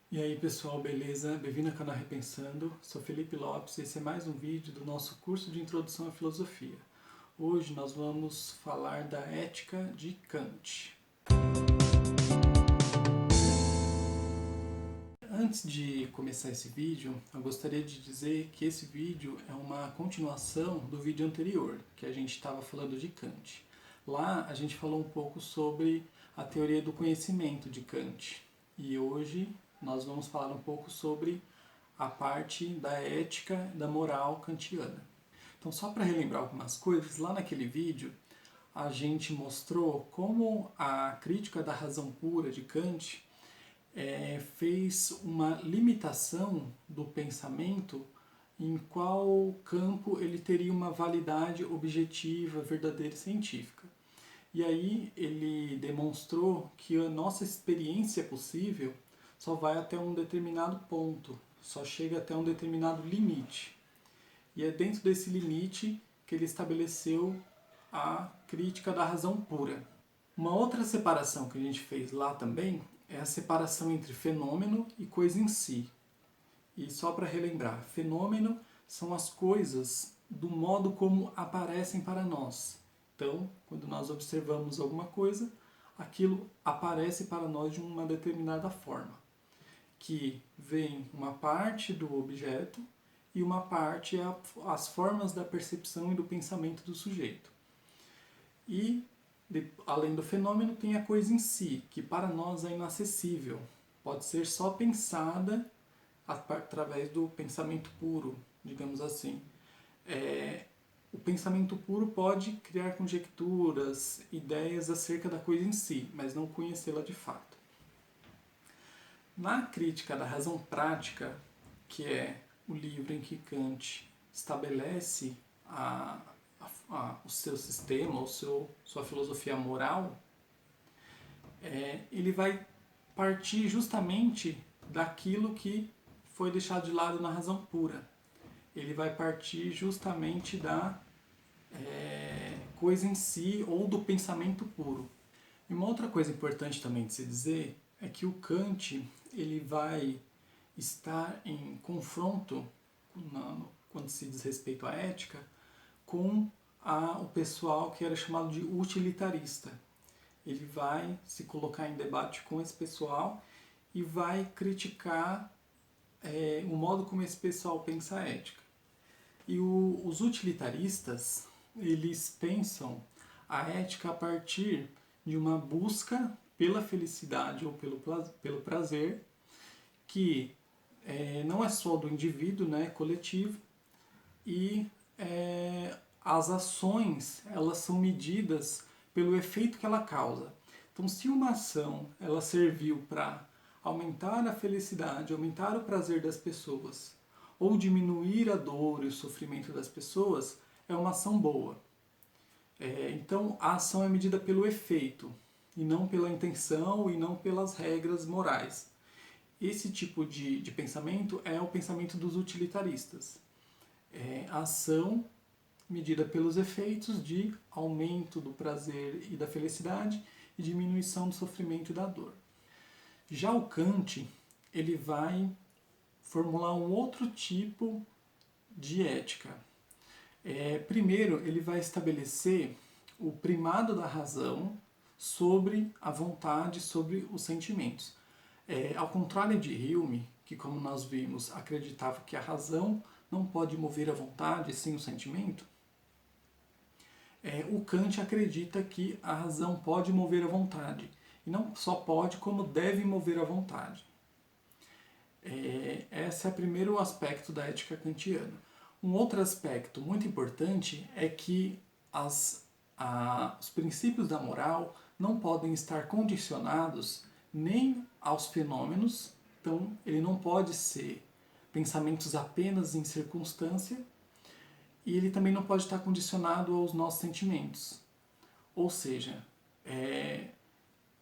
E aí pessoal, beleza? Bem-vindo ao canal Repensando, sou Felipe Lopes e esse é mais um vídeo do nosso curso de Introdução à Filosofia. Hoje nós vamos falar da Ética de Kant. Antes de começar esse vídeo, eu gostaria de dizer que esse vídeo é uma continuação do vídeo anterior, que a gente estava falando de Kant. Lá a gente falou um pouco sobre a teoria do conhecimento de Kant e hoje nós vamos falar um pouco sobre a parte da ética, da moral kantiana. Então, só para relembrar algumas coisas, lá naquele vídeo a gente mostrou como a crítica da razão pura de Kant fez uma limitação do pensamento em qual campo ele teria uma validade objetiva, verdadeira e científica. E aí ele demonstrou que a nossa experiência possível só vai até um determinado ponto, só chega até um determinado limite. E é dentro desse limite que ele estabeleceu a crítica da razão pura. Uma outra separação que a gente fez lá também é a separação entre fenômeno e coisa em si. E só para relembrar, fenômeno são as coisas do modo como aparecem para nós. Então, quando nós observamos alguma coisa, aquilo aparece para nós de uma determinada forma, que vem uma parte do objeto e uma parte é as formas da percepção e do pensamento do sujeito. E, além do fenômeno, tem a coisa em si, que para nós é inacessível. Pode ser só pensada através do pensamento puro, digamos assim. O pensamento puro pode criar conjecturas, ideias acerca da coisa em si, mas não conhecê-la de fato. Na crítica da razão prática, que é o livro em que Kant estabelece o seu sistema, sua filosofia moral, ele vai partir justamente daquilo que foi deixado de lado na razão pura. Ele vai partir justamente da coisa em si ou do pensamento puro. E uma outra coisa importante também de se dizer é que o Kant ele vai estar em confronto, quando se diz respeito à ética, com o pessoal que era chamado de utilitarista. Ele vai se colocar em debate com esse pessoal e vai criticar o modo como esse pessoal pensa a ética. E os utilitaristas, eles pensam a ética a partir de uma busca pela felicidade ou pelo prazer, que não é só do indivíduo, né, coletivo, e as ações elas são medidas pelo efeito que ela causa. Então, se uma ação ela serviu para aumentar a felicidade, aumentar o prazer das pessoas, ou diminuir a dor e o sofrimento das pessoas, é uma ação boa. Então, a ação é medida pelo efeito, e não pela intenção, e não pelas regras morais. Esse tipo de pensamento é o pensamento dos utilitaristas. A ação medida pelos efeitos de aumento do prazer e da felicidade e diminuição do sofrimento e da dor. Já o Kant, ele vai formular um outro tipo de ética. Primeiro, ele vai estabelecer o primado da razão sobre a vontade, sobre os sentimentos. Ao contrário de Hume, que como nós vimos, acreditava que a razão não pode mover a vontade, sim o sentimento, o Kant acredita que a razão pode mover a vontade. E não só pode, como deve mover a vontade. Esse é o primeiro aspecto da ética kantiana. Um outro aspecto muito importante é que os princípios da moral não podem estar condicionados nem aos fenômenos, então ele não pode ser pensamentos apenas em circunstância, e ele também não pode estar condicionado aos nossos sentimentos. Ou seja,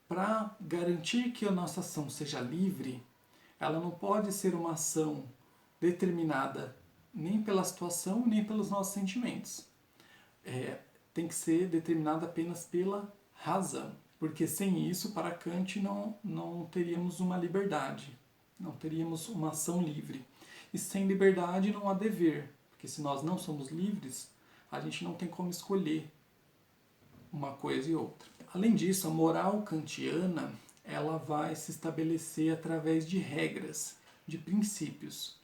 para garantir que a nossa ação seja livre, ela não pode ser uma ação determinada nem pela situação nem pelos nossos sentimentos. Tem que ser determinada apenas pela razão. Porque sem isso, para Kant, não teríamos uma liberdade. não teríamos uma ação livre. E sem liberdade não há dever, porque se nós não somos livres, a gente não tem como escolher uma coisa e outra. Além disso, a moral kantiana ela vai se estabelecer através de regras, de princípios.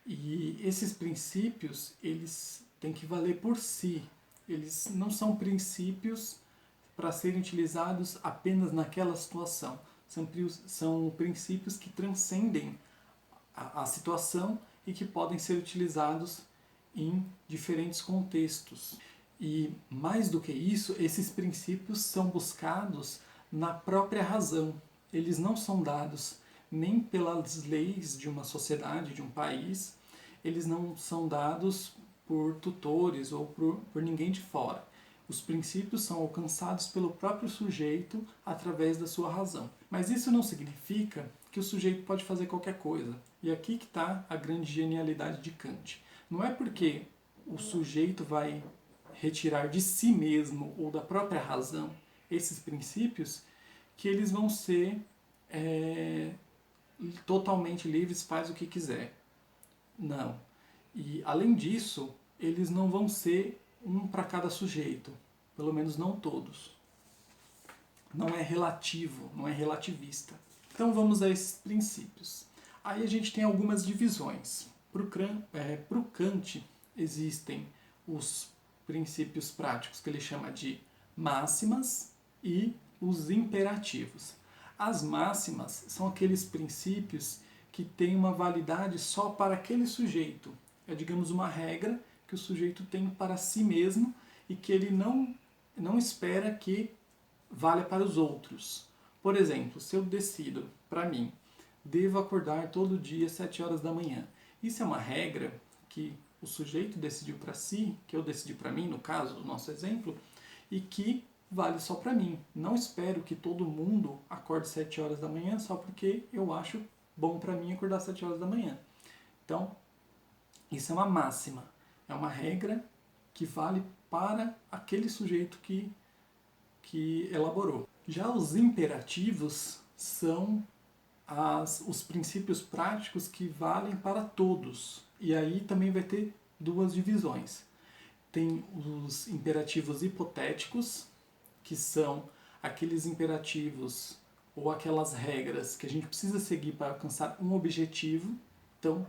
E esses princípios, eles têm que valer por si. Eles não são princípios para serem utilizados apenas naquela situação. São princípios que transcendem a situação e que podem ser utilizados em diferentes contextos. E mais do que isso, esses princípios são buscados na própria razão. Eles não são dados nem pelas leis de uma sociedade, de um país, eles não são dados por tutores ou por ninguém de fora. Os princípios são alcançados pelo próprio sujeito através da sua razão. Mas isso não significa que o sujeito pode fazer qualquer coisa. E aqui que está a grande genialidade de Kant. Não é porque o sujeito vai retirar de si mesmo ou da própria razão esses princípios que eles vão ser totalmente livres, faz o que quiser. Não. E além disso, eles não vão ser um para cada sujeito, pelo menos não todos. Não é relativo, não é relativista. Então vamos a esses princípios. Aí a gente tem algumas divisões. Para o Kant existem os princípios práticos que ele chama de máximas e os imperativos. As máximas são aqueles princípios que têm uma validade só para aquele sujeito. É, digamos, uma regra que o sujeito tem para si mesmo e que ele não espera que valha para os outros. Por exemplo, se eu decido, para mim, devo acordar todo dia às 7 horas da manhã. Isso é uma regra que o sujeito decidiu para si, que eu decidi para mim, no caso do nosso exemplo, e que vale só para mim. Não espero que todo mundo acorde às 7 horas da manhã só porque eu acho bom para mim acordar às 7 horas da manhã. Então, isso é uma máxima. É uma regra que vale para aquele sujeito que elaborou. Já os imperativos são os princípios práticos que valem para todos. E aí também vai ter duas divisões. Tem os imperativos hipotéticos, que são aqueles imperativos ou aquelas regras que a gente precisa seguir para alcançar um objetivo. Então,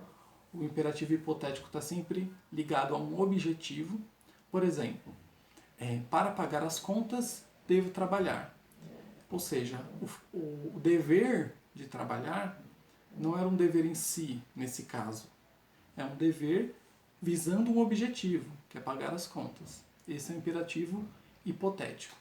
o imperativo hipotético está sempre ligado a um objetivo. Por exemplo, para pagar as contas, devo trabalhar. Ou seja, o dever de trabalhar não era um dever em si, nesse caso. É um dever visando um objetivo, que é pagar as contas. Esse é o imperativo hipotético.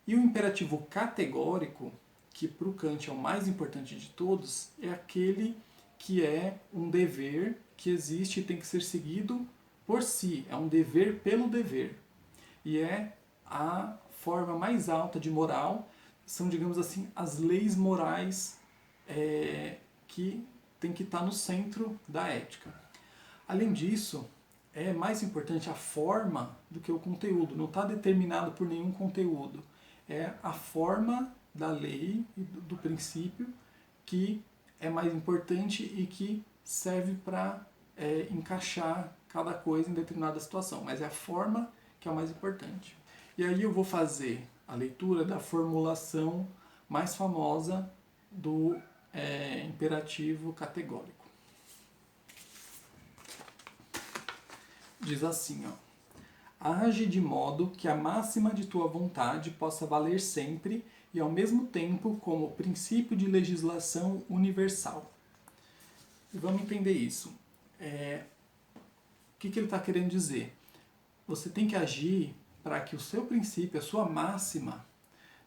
E o imperativo categórico, que para o Kant é o mais importante de todos, é aquele que é um dever que existe e tem que ser seguido por si. É um dever pelo dever. E é a forma mais alta de moral. São, digamos assim, as leis morais que tem que estar no centro da ética. Além disso, é mais importante a forma do que o conteúdo. Não está determinado por nenhum conteúdo. É a forma da lei e do princípio que é mais importante e que serve para encaixar cada coisa em determinada situação. Mas é a forma que é o mais importante. E aí eu vou fazer a leitura da formulação mais famosa do imperativo categórico. Diz assim, ó: age de modo que a máxima de tua vontade possa valer sempre e ao mesmo tempo como princípio de legislação universal. E vamos entender isso. O que ele está querendo dizer? Você tem que agir para que o seu princípio, a sua máxima,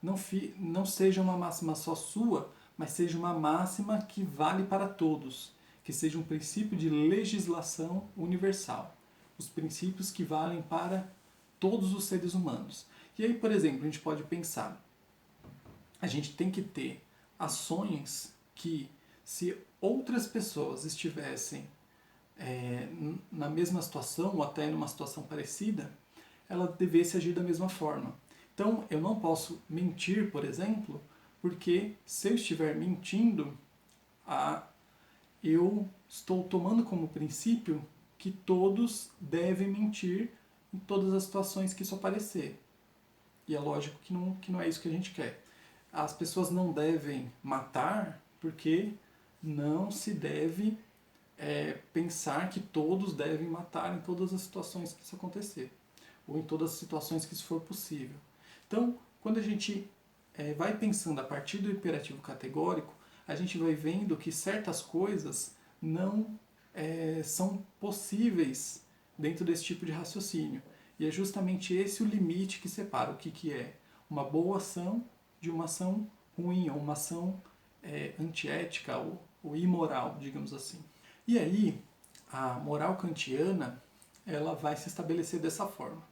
não seja uma máxima só sua, mas seja uma máxima que vale para todos, que seja um princípio de legislação universal. Os princípios que valem para todos os seres humanos. E aí, por exemplo, a gente pode pensar, a gente tem que ter ações que, se outras pessoas estivessem na mesma situação, ou até numa situação parecida, ela devesse agir da mesma forma. Então, eu não posso mentir, por exemplo, porque se eu estiver mentindo, eu estou tomando como princípio que todos devem mentir em todas as situações que isso aparecer. E é lógico que não é isso que a gente quer. As pessoas não devem matar porque não se deve pensar que todos devem matar em todas as situações que isso acontecer, ou em todas as situações que isso for possível. Então, quando a gente vai pensando a partir do imperativo categórico, a gente vai vendo que certas coisas não são possíveis dentro desse tipo de raciocínio. E é justamente esse o limite que separa o que é uma boa ação de uma ação ruim, ou uma ação antiética ou imoral, digamos assim. E aí, a moral kantiana, ela vai se estabelecer dessa forma.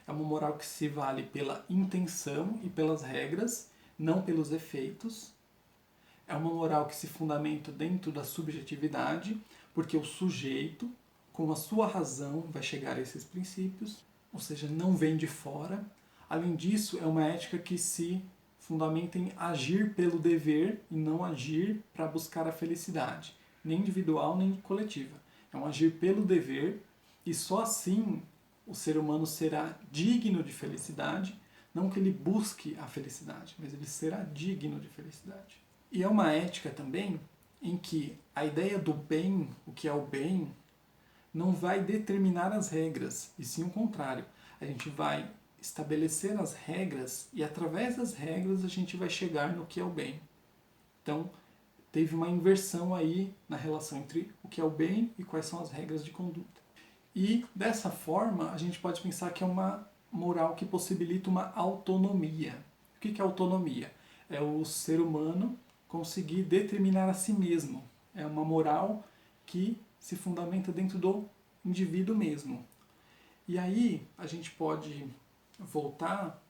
É uma moral que se vale pela intenção e pelas regras, não pelos efeitos. É uma moral que se fundamenta dentro da subjetividade, porque o sujeito, com a sua razão, vai chegar a esses princípios, ou seja, não vem de fora. Além disso, é uma ética que se fundamenta em agir pelo dever e não agir para buscar a felicidade, nem individual nem coletiva. É um agir pelo dever e só assim o ser humano será digno de felicidade, não que ele busque a felicidade, mas ele será digno de felicidade. E é uma ética também em que a ideia do bem, o que é o bem, não vai determinar as regras, e sim o contrário. A gente vai estabelecer as regras e através das regras a gente vai chegar no que é o bem. Então, teve uma inversão aí na relação entre o que é o bem e quais são as regras de conduta. E dessa forma, a gente pode pensar que é uma moral que possibilita uma autonomia. O que é autonomia? É o ser humano conseguir determinar a si mesmo. É uma moral que se fundamenta dentro do indivíduo mesmo. E aí a gente pode voltar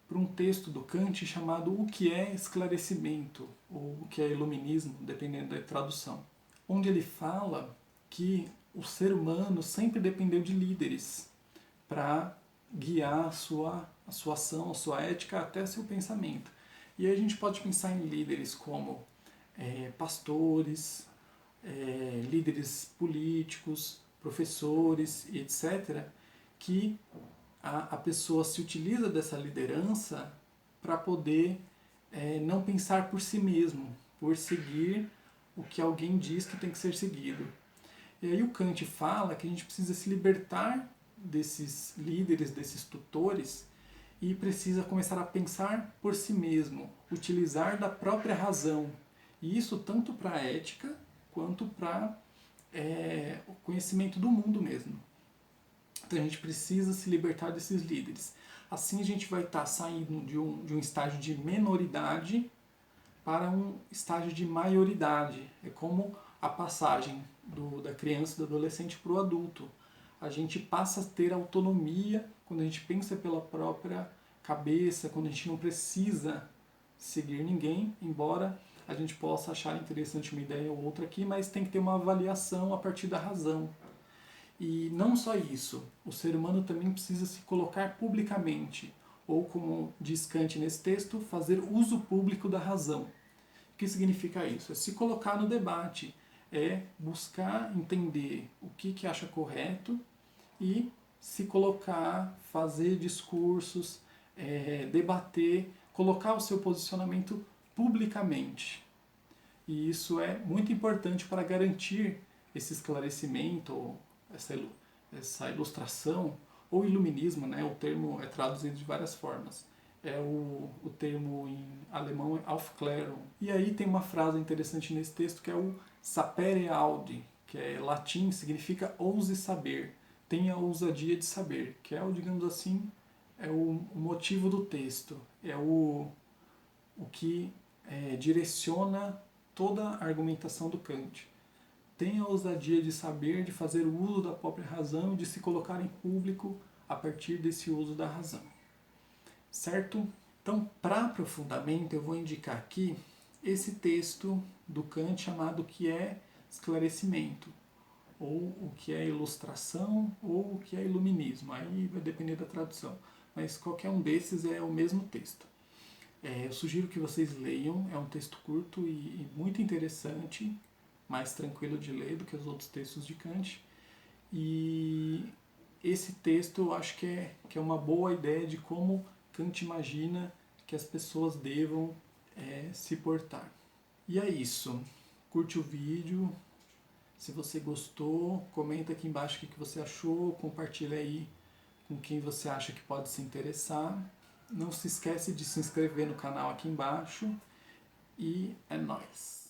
para um texto do Kant chamado O que é esclarecimento, ou o que é iluminismo, dependendo da tradução, onde ele fala que o ser humano sempre dependeu de líderes para guiar a sua ação, a sua ética, até seu pensamento. E aí a gente pode pensar em líderes como pastores, líderes políticos, professores, etc., que a pessoa se utiliza dessa liderança para poder não pensar por si mesmo, por seguir o que alguém diz que tem que ser seguido. E aí o Kant fala que a gente precisa se libertar desses líderes, desses tutores, e precisa começar a pensar por si mesmo, utilizar da própria razão. E isso tanto para a ética quanto para o conhecimento do mundo mesmo. Então a gente precisa se libertar desses líderes. Assim a gente vai estar saindo de um estágio de menoridade para um estágio de maioridade. É como a passagem da criança e do adolescente para o adulto. A gente passa a ter autonomia quando a gente pensa pela própria cabeça, quando a gente não precisa seguir ninguém, embora a gente possa achar interessante uma ideia ou outra aqui, mas tem que ter uma avaliação a partir da razão. E não só isso, o ser humano também precisa se colocar publicamente, ou como diz Kant nesse texto, fazer uso público da razão. O que significa isso? É se colocar no debate, é buscar entender o que acha correto e se colocar, fazer discursos, debater, colocar o seu posicionamento publicamente. E isso é muito importante para garantir esse esclarecimento, essa ilustração, ou iluminismo, né? O termo é traduzido de várias formas. O termo em alemão é Aufklärung. E aí tem uma frase interessante nesse texto que é o sapere aude, que é latim, significa ouse saber, tenha a ousadia de saber, que é, digamos assim, é o motivo do texto, é o que direciona toda a argumentação do Kant. Tenha a ousadia de saber, de fazer o uso da própria razão e de se colocar em público a partir desse uso da razão. Certo? Então, para aprofundamento, eu vou indicar aqui esse texto do Kant chamado O que é esclarecimento, ou o que é ilustração, ou o que é iluminismo. Aí vai depender da tradução. Mas qualquer um desses é o mesmo texto. Eu sugiro que vocês leiam, é um texto curto e muito interessante. mais tranquilo de ler do que os outros textos de Kant. E esse texto eu acho que é uma boa ideia de como Kant imagina que as pessoas devam se portar. E é isso. Curte o vídeo. Se você gostou, comenta aqui embaixo o que você achou, compartilha aí com quem você acha que pode se interessar. Não se esquece de se inscrever no canal aqui embaixo. E é nóis!